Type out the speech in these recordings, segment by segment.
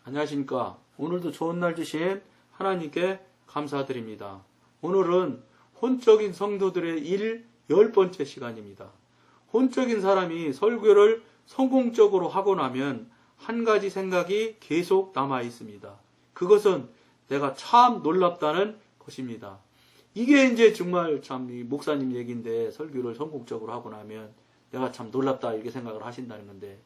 안녕하십니까. 오늘도 좋은 날 주신 하나님께 감사드립니다. 오늘은 혼적인 성도들의 10번째 시간입니다. 혼적인 사람이 설교를 성공적으로 하고 나면 한 가지 생각이 계속 남아 있습니다. 그것은 내가 참 놀랍다는 것입니다. 이게 이제 정말 참 목사님 얘기인데, 설교를 성공적으로 하고 나면 내가 참 놀랍다 이렇게 생각을 하신다는 건데,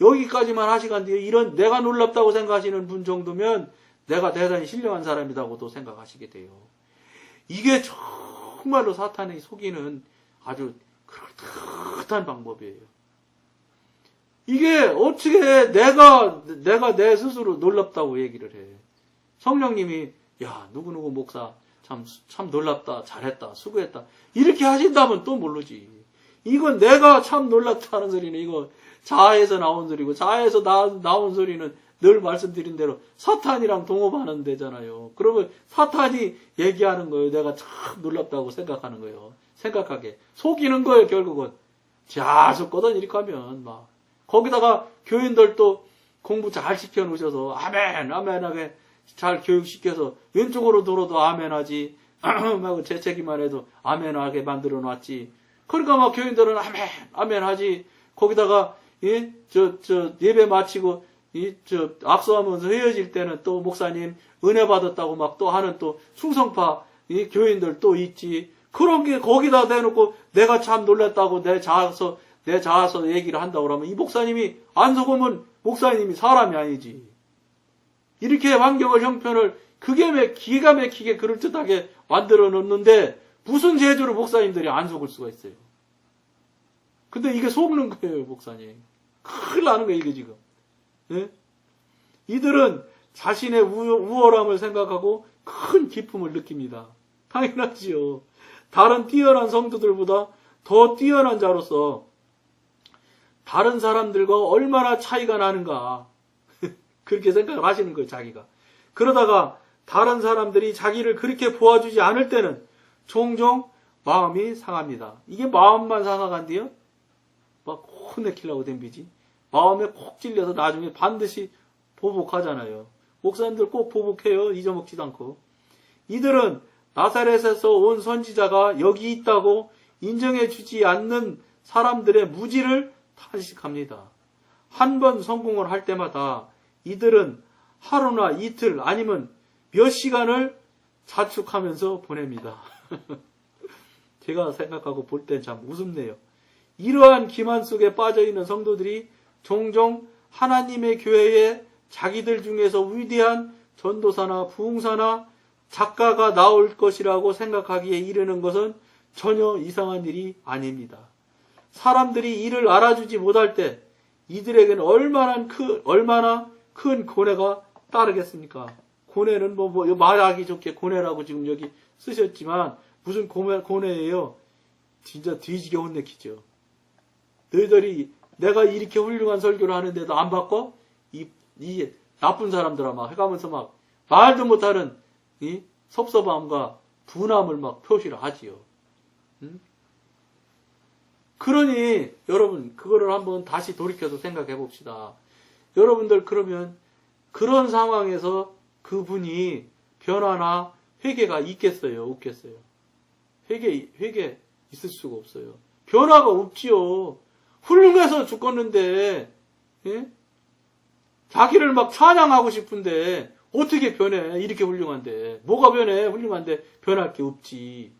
여기까지만 하시간뒤에 이런 내가 놀랍다고 생각하시는 분 정도면 내가 대단히 신령한 사람이라고도 생각하시게 돼요. 이게 정말로 사탄이 속이는 아주 그럴듯한 방법이에요. 이게 어떻게 내가 내 스스로 놀랍다고 얘기를 해. 성령님이 야 누구누구 목사 참 놀랍다, 잘했다, 수고했다 이렇게 하신다면 또 모르지. 이건 내가 참 놀랍다는 소리는 이거 자아에서 나온 소리고, 자아에서 나온 소리는 늘 말씀드린 대로 사탄이랑 동업하는 데잖아요. 그러면 사탄이 얘기하는 거예요. 내가 참 놀랍다고 생각하는 거예요. 생각하게 속이는 거예요. 결국은 자숙거든 이렇게 하면 막 거기다가 교인들도 공부 잘 시켜 놓으셔서 아멘 아멘하게 잘 교육시켜서 왼쪽으로 돌아도 아멘하지 막 재채기만 해도 아멘하게 만들어 놨지. 그러니까 막 교인들은 아멘 아멘하지. 거기다가 예배 마치고 악수하면서 헤어질 때는 또 목사님 은혜 받았다고 막 또 하는 또 충성파 교인들 또 있지. 그런 게 거기다 대놓고 내가 참 놀랐다고 내 자아서 얘기를 한다고 그러면 이 목사님이 안 속으면 목사님이 사람이 아니지. 이렇게 환경을 형편을 기가 막히게 그럴듯하게 만들어 놓는데 무슨 재주로 목사님들이 안 속을 수가 있어요. 근데 이게 속는 거예요, 목사님. 큰일 나는 거예요, 이게 지금. 네? 이들은 자신의 우월함을 생각하고 큰 기쁨을 느낍니다. 당연하지요. 다른 뛰어난 성도들보다 더 뛰어난 자로서 다른 사람들과 얼마나 차이가 나는가. 그렇게 생각을 하시는 거예요, 자기가. 그러다가 다른 사람들이 자기를 그렇게 보아주지 않을 때는 종종 마음이 상합니다. 이게 마음만 상하간디요? 막 혼내키려고 덤비지. 마음에 콕 찔려서 나중에 반드시 보복하잖아요. 목사님들 꼭 보복해요. 잊어먹지도 않고. 이들은 나사렛에서 온 선지자가 여기 있다고 인정해주지 않는 사람들의 무지를 탄식합니다. 한 번 성공을 할 때마다 이들은 하루나 이틀 아니면 몇 시간을 자축하면서 보냅니다. 제가 생각하고 볼 땐 참 우습네요. 이러한 기만 속에 빠져있는 성도들이 종종 하나님의 교회에 자기들 중에서 위대한 전도사나 부흥사나 작가가 나올 것이라고 생각하기에 이르는 것은 전혀 이상한 일이 아닙니다. 사람들이 이를 알아주지 못할 때 이들에게는 얼마나 큰 고뇌가 따르겠습니까? 고뇌는 말하기 좋게 고뇌라고 지금 여기 쓰셨지만 무슨 고뇌예요? 진짜 뒤지게 혼내키죠. 너희들이 내가 이렇게 훌륭한 설교를 하는데도 안 바꿔? 이 나쁜 사람들아 막 해가면서 막 말도 못하는 이 섭섭함과 분함을 막 표시를 하지요. 그러니 여러분 그거를 한번 다시 돌이켜서 생각해 봅시다. 여러분들 그러면 그런 상황에서 그분이 변화나 회개가 있겠어요? 없겠어요? 회개 있을 수가 없어요. 변화가 없지요. 훌륭해서 죽겠는데, 예? 자기를 막 찬양하고 싶은데, 어떻게 변해? 이렇게 훌륭한데. 뭐가 변해? 훌륭한데 변할 게 없지.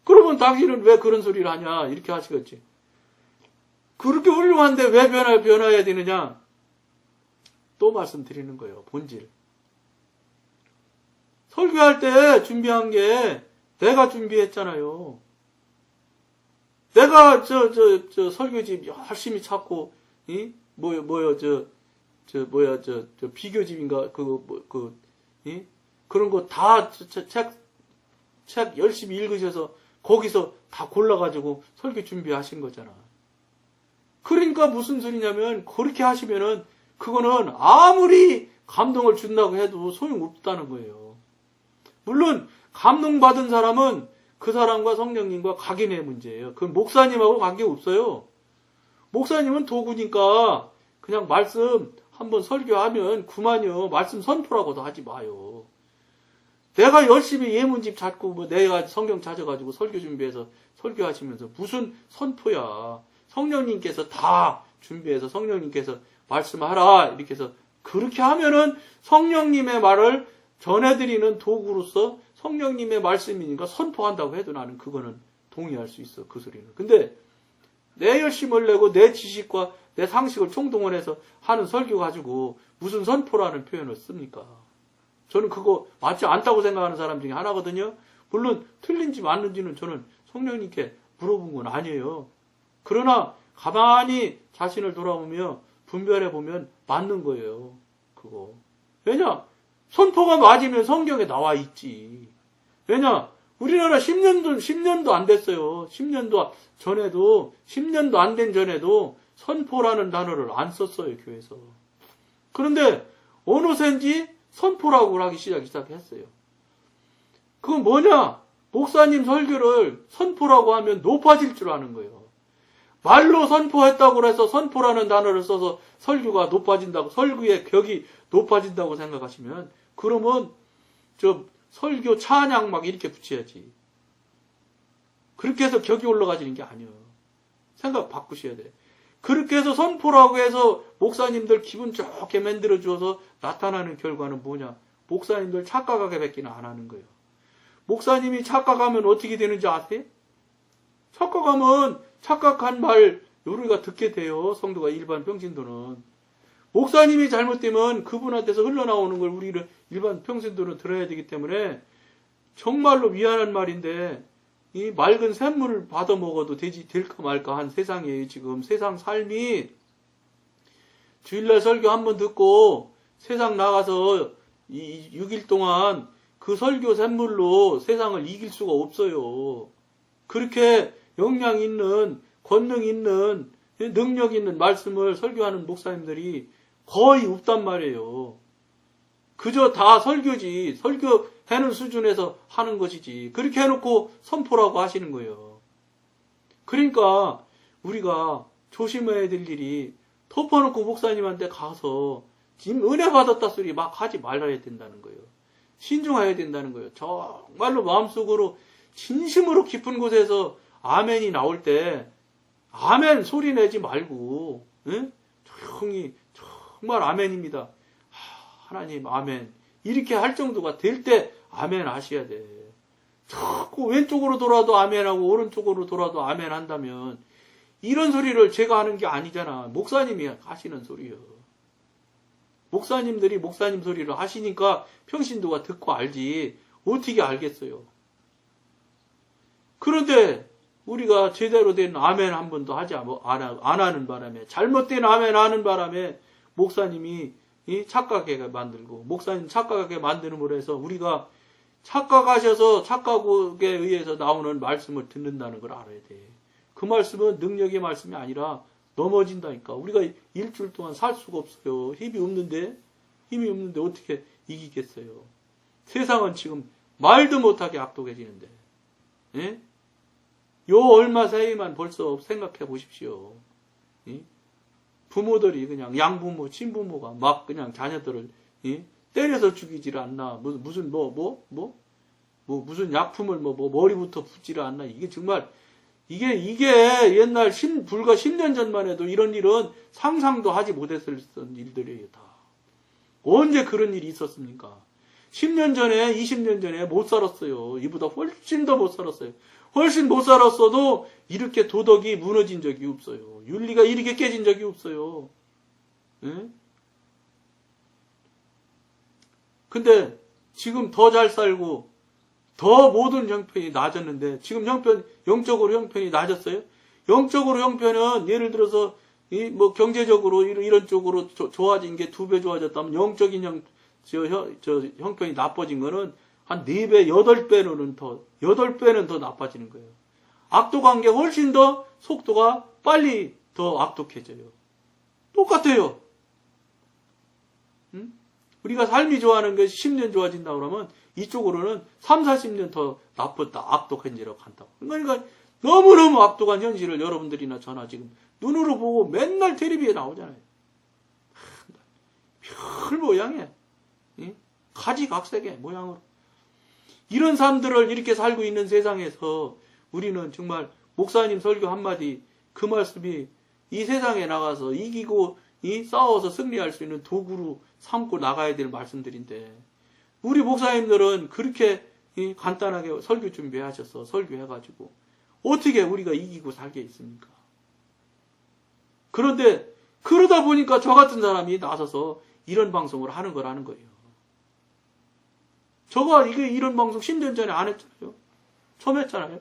그러면 당신은 왜 그런 소리를 하냐? 이렇게 하시겠지. 그렇게 훌륭한데 왜 변화해야 되느냐? 또 말씀드리는 거예요. 본질. 설교할 때 준비한 게 내가 준비했잖아요. 내가 설교집 열심히 찾고 비교집인가 그런 거 다 책 열심히 읽으셔서 거기서 다 골라가지고 설교 준비하신 거잖아. 그러니까 무슨 소리냐면 그렇게 하시면은 그거는 아무리 감동을 준다고 해도 소용없다는 거예요. 물론 감동받은 사람은 그 사람과 성령님과 각인의 문제예요. 그건 목사님하고 관계없어요. 목사님은 도구니까 그냥 말씀 한번 설교하면 그만요. 말씀 선포라고도 하지 마요. 내가 열심히 예문집 찾고 뭐 내가 성경 찾아가지고 설교 준비해서 설교하시면서 무슨 선포야. 성령님께서 다 준비해서 성령님께서 말씀하라 이렇게 해서 그렇게 하면은 성령님의 말을 전해드리는 도구로서 성령님의 말씀이니까 선포한다고 해도 나는 그거는 동의할 수 있어. 그 소리는. 근데 내 열심을 내고 내 지식과 내 상식을 총동원해서 하는 설교 가지고 무슨 선포라는 표현을 씁니까? 저는 그거 맞지 않다고 생각하는 사람 중에 하나거든요. 물론 틀린지 맞는지는 저는 성령님께 물어본 건 아니에요. 그러나 가만히 자신을 돌아보며 분별해 보면 맞는 거예요. 그거. 왜냐? 선포가 맞으면 성경에 나와 있지. 왜냐? 우리나라 10년도 안 됐어요. 10년도 전에도, 10년도 안 된 전에도 선포라는 단어를 안 썼어요, 교회에서. 그런데 어느샌지 선포라고 하기 시작했어요. 그건 뭐냐? 목사님 설교를 선포라고 하면 높아질 줄 아는 거예요. 말로 선포했다고 해서 선포라는 단어를 써서 설교가 높아진다고, 설교의 격이 높아진다고 생각하시면, 그러면 저 설교 찬양 막 이렇게 붙여야지. 그렇게 해서 격이 올라가지는 게 아니에요. 생각 바꾸셔야 돼. 그렇게 해서 선포라고 해서 목사님들 기분 좋게 만들어 주어서 나타나는 결과는 뭐냐? 목사님들 착각하게 뵙기는 안 하는 거예요. 목사님이 착각하면 어떻게 되는지 아세요? 착각하면 착각한 말 우리가 듣게 돼요. 성도가 일반 평신도는. 목사님이 잘못되면 그분한테서 흘러나오는 걸 우리는 일반 평신도는 들어야 되기 때문에 정말로 미안한 말인데 이 맑은 샘물을 받아 먹어도 될까 말까 한 세상이에요. 지금 세상 삶이 주일날 설교 한번 듣고 세상 나가서 6일 동안 그 설교 샘물로 세상을 이길 수가 없어요. 그렇게 영향 있는, 권능 있는, 능력 있는 말씀을 설교하는 목사님들이 거의 없단 말이에요. 그저 다 설교지, 설교하는 수준에서 하는 것이지. 그렇게 해놓고 선포라고 하시는 거예요. 그러니까 우리가 조심해야 될 일이 덮어놓고 목사님한테 가서 지금 은혜 받았다 소리 막 하지 말아야 된다는 거예요. 신중해야 된다는 거예요. 정말로 마음속으로 진심으로 깊은 곳에서 아멘이 나올 때 아멘 소리 내지 말고 응? 조용히 정말 아멘입니다. 하나님 아멘 이렇게 할 정도가 될 때 아멘 하셔야 돼. 자꾸 왼쪽으로 돌아도 아멘하고 오른쪽으로 돌아도 아멘 한다면 이런 소리를 제가 하는 게 아니잖아. 목사님이 하시는 소리예요. 목사님들이 목사님 소리를 하시니까 평신도가 듣고 알지 어떻게 알겠어요. 그런데 우리가 제대로 된 아멘 한 번도 안 하는 바람에 잘못된 아멘 하는 바람에 목사님이 착각하게 만들고 목사님 착각하게 만드는으로 해서 우리가 착각하셔서 착각에 의해서 나오는 말씀을 듣는다는 걸 알아야 돼. 그 말씀은 능력의 말씀이 아니라 넘어진다니까. 우리가 일주일 동안 살 수가 없어요. 힘이 없는데 어떻게 이기겠어요. 세상은 지금 말도 못하게 악독해지는데 예? 요 얼마 사이만 벌써 생각해 보십시오. 예? 부모들이 그냥 양부모, 친부모가 막 그냥 자녀들을 예? 때려서 죽이지를 않나. 무슨 무슨 약품을 머리부터 붓지를 않나. 이게 정말 이게 옛날 불과 10년 전만 해도 이런 일은 상상도 하지 못했을 일들이에요, 다. 언제 그런 일이 있었습니까? 10년 전에, 20년 전에 못 살았어요. 이보다 훨씬 더 못 살았어요. 훨씬 못 살았어도 이렇게 도덕이 무너진 적이 없어요. 윤리가 이렇게 깨진 적이 없어요. 예? 근데 지금 더 잘 살고 더 모든 형편이 나아졌는데 지금 영적으로 형편이 나아졌어요? 영적으로 형편은 예를 들어서 경제적으로 이런 쪽으로 좋아진 게 2배 좋아졌다면 영적인 형편이 나빠진 거는 한 4배, 8배는 더 나빠지는 거예요. 악독한 게 훨씬 더 속도가 빨리 더 악독해져요. 똑같아요. 응? 우리가 삶이 좋아하는 것이 10년 좋아진다고 그러면 이쪽으로는 3, 40년 더 나쁘다, 악독해지라고 한다고. 그러니까 너무너무 악독한 현실을 여러분들이나 저나 지금 눈으로 보고 맨날 텔레비에 나오잖아요. 별 모양의 가지각색의 모양으로 이런 사람들을 이렇게 살고 있는 세상에서 우리는 정말 목사님 설교 한마디 그 말씀이 이 세상에 나가서 이기고 싸워서 승리할 수 있는 도구로 삼고 나가야 될 말씀들인데 우리 목사님들은 그렇게 간단하게 설교 준비하셔서 설교해가지고 어떻게 우리가 이기고 살게 있습니까? 그런데 그러다 보니까 저 같은 사람이 나서서 이런 방송을 하는 거라는 거예요. 저가 이런 방송 10년 전에 안 했잖아요. 처음 했잖아요.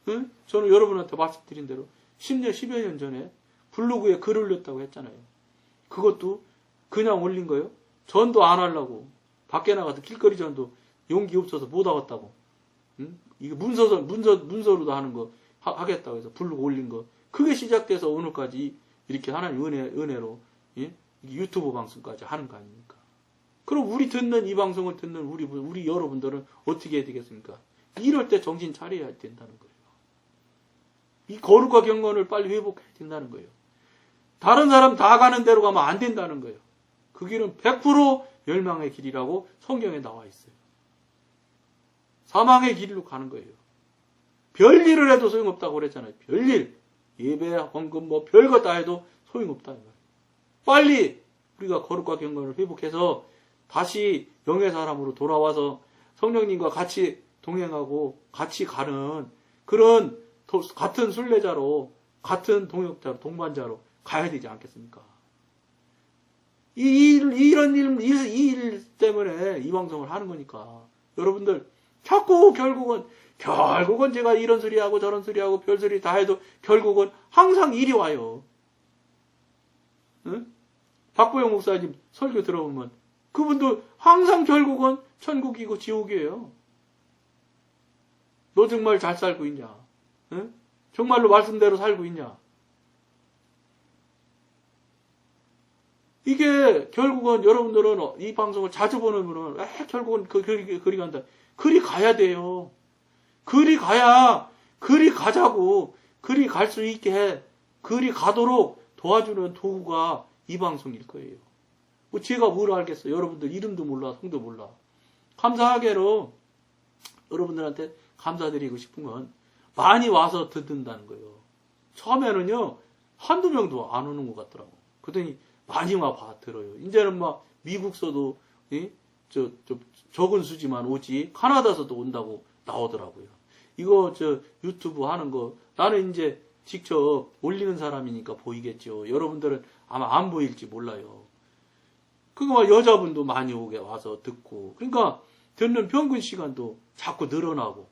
응? 저는 여러분한테 말씀드린 대로 10년, 10여 년 전에 블로그에 글을 올렸다고 했잖아요. 그것도 그냥 올린 거예요. 전도 안 하려고. 밖에 나가서 길거리 전도 용기 없어서 못 하겠다고. 응? 이게 문서로도 하는 거 하겠다고 해서 블로그 올린 거. 그게 시작돼서 오늘까지 이렇게 하나님 은혜로 유튜브 방송까지 하는 거 아닙니까? 그럼 우리 듣는 이 방송을 듣는 우리 여러분들은 어떻게 해야 되겠습니까? 이럴 때 정신 차려야 된다는 거예요. 이 거룩과 경건을 빨리 회복해야 된다는 거예요. 다른 사람 다 가는 대로 가면 안 된다는 거예요. 그 길은 100% 멸망의 길이라고 성경에 나와 있어요. 사망의 길로 가는 거예요. 별일을 해도 소용없다고 그랬잖아요. 별일. 예배, 헌금, 별거 다 해도 소용없다는 거예요. 빨리 우리가 거룩과 경건을 회복해서 다시 영의 사람으로 돌아와서 성령님과 같이 동행하고 같이 가는 그런 같은 순례자로 같은 동역자로 동반자로 가야 되지 않겠습니까? 이 일 때문에 이 방송을 하는 거니까 여러분들 자꾸 결국은 제가 이런 소리하고 저런 소리하고 별소리 다 해도 결국은 항상 일이 와요. 응? 박보영 목사님 설교 들어보면 그분도 항상 결국은 천국이고 지옥이에요. 너 정말 잘 살고 있냐? 응? 정말로 말씀대로 살고 있냐? 이게 결국은 여러분들은 이 방송을 자주 보는 분은 결국은 그리 간다. 그리 가야 돼요. 그리 가자고 그리 갈 수 있게 해. 그리 가도록 도와주는 도구가 이 방송일 거예요. 제가 뭘 알겠어요. 여러분들 이름도 몰라, 성도 몰라. 감사하게로 여러분들한테 감사드리고 싶은 건 많이 와서 듣는다는 거예요. 처음에는요, 한두 명도 안 오는 것 같더라고. 그랬더니 많이 와 들어요. 이제는 막 미국서도 적은 수지만 오지 카나다서도 온다고 나오더라고요. 이거 유튜브 하는 거 나는 이제 직접 올리는 사람이니까 보이겠죠. 여러분들은 아마 안 보일지 몰라요. 그거 여자분도 많이 오게 와서 듣고 그러니까 듣는 평균 시간도 자꾸 늘어나고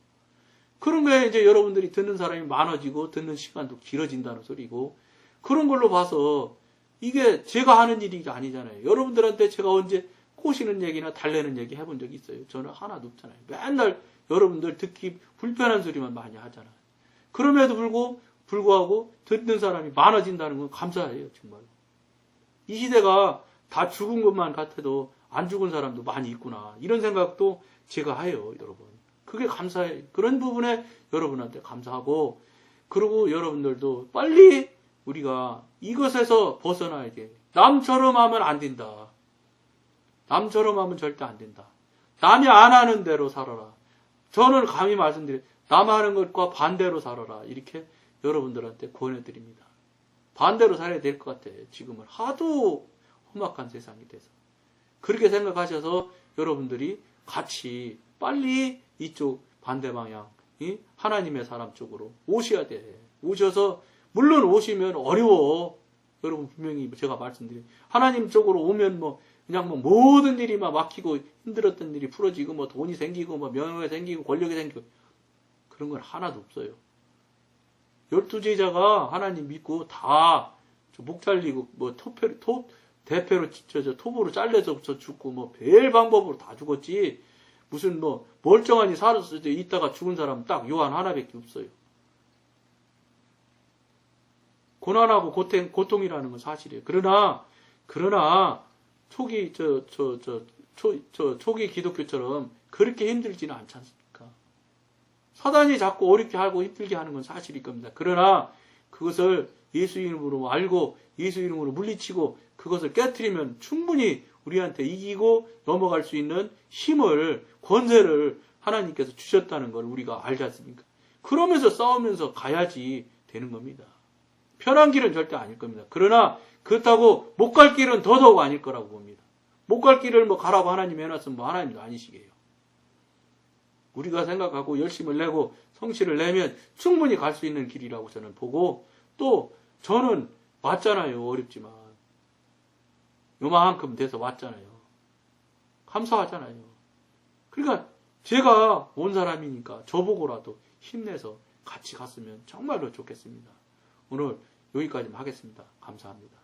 그런 거에 이제 여러분들이 듣는 사람이 많아지고 듣는 시간도 길어진다는 소리고 그런 걸로 봐서 이게 제가 하는 일이 아니잖아요. 여러분들한테 제가 언제 꼬시는 얘기나 달래는 얘기 해본 적이 있어요? 저는 하나도 없잖아요. 맨날 여러분들 듣기 불편한 소리만 많이 하잖아요. 그럼에도 불구하고 듣는 사람이 많아진다는 건 감사해요. 정말. 이 시대가 다 죽은 것만 같아도 안 죽은 사람도 많이 있구나. 이런 생각도 제가 해요. 여러분. 그게 감사해요. 그런 부분에 여러분한테 감사하고 그리고 여러분들도 빨리 우리가 이것에서 벗어나야 돼. 남처럼 하면 안 된다. 남처럼 하면 절대 안 된다. 남이 안 하는 대로 살아라. 저는 감히 말씀드려요. 남 하는 것과 반대로 살아라. 이렇게 여러분들한테 권해드립니다. 반대로 살아야 될 것 같아. 지금은 하도 험악한 세상이 돼서. 그렇게 생각하셔서 여러분들이 같이 빨리 이쪽 반대 방향, 하나님의 사람 쪽으로 오셔야 돼. 오셔서 물론 오시면 어려워. 여러분 분명히 제가 말씀드려요. 하나님 쪽으로 오면 그냥 모든 일이 막히고 힘들었던 일이 풀어지고 돈이 생기고 명예가 생기고 권력이 생기고 그런 건 하나도 없어요. 12제자가 하나님 믿고 다 목 잘리고 대패로 톱으로 잘려서 죽고 별 방법으로 다 죽었지. 무슨 멀쩡하니 살았을 때 있다가 죽은 사람 딱 요한 하나밖에 없어요. 고난하고 고통이라는 건 사실이에요. 그러나 초기 초기 기독교처럼 그렇게 힘들지는 않지 않습니까? 사단이 자꾸 어렵게 하고 힘들게 하는 건 사실일 겁니다. 그러나 그것을 예수 이름으로 알고 예수 이름으로 물리치고 그것을 깨트리면 충분히 우리한테 이기고 넘어갈 수 있는 힘을, 권세를 하나님께서 주셨다는 걸 우리가 알지 않습니까? 그러면서 싸우면서 가야지 되는 겁니다. 편한 길은 절대 아닐 겁니다. 그러나 그렇다고 못 갈 길은 더더욱 아닐 거라고 봅니다. 못 갈 길을 뭐 가라고 하나님이 해놨으면 뭐 하나님도 아니시게요. 우리가 생각하고 열심을 내고 성실을 내면 충분히 갈 수 있는 길이라고 저는 보고, 또 저는 왔잖아요. 어렵지만 요만큼 돼서 왔잖아요. 감사하잖아요. 그러니까 제가 온 사람이니까 저보고라도 힘내서 같이 갔으면 정말로 좋겠습니다. 오늘 여기까지만 하겠습니다. 감사합니다.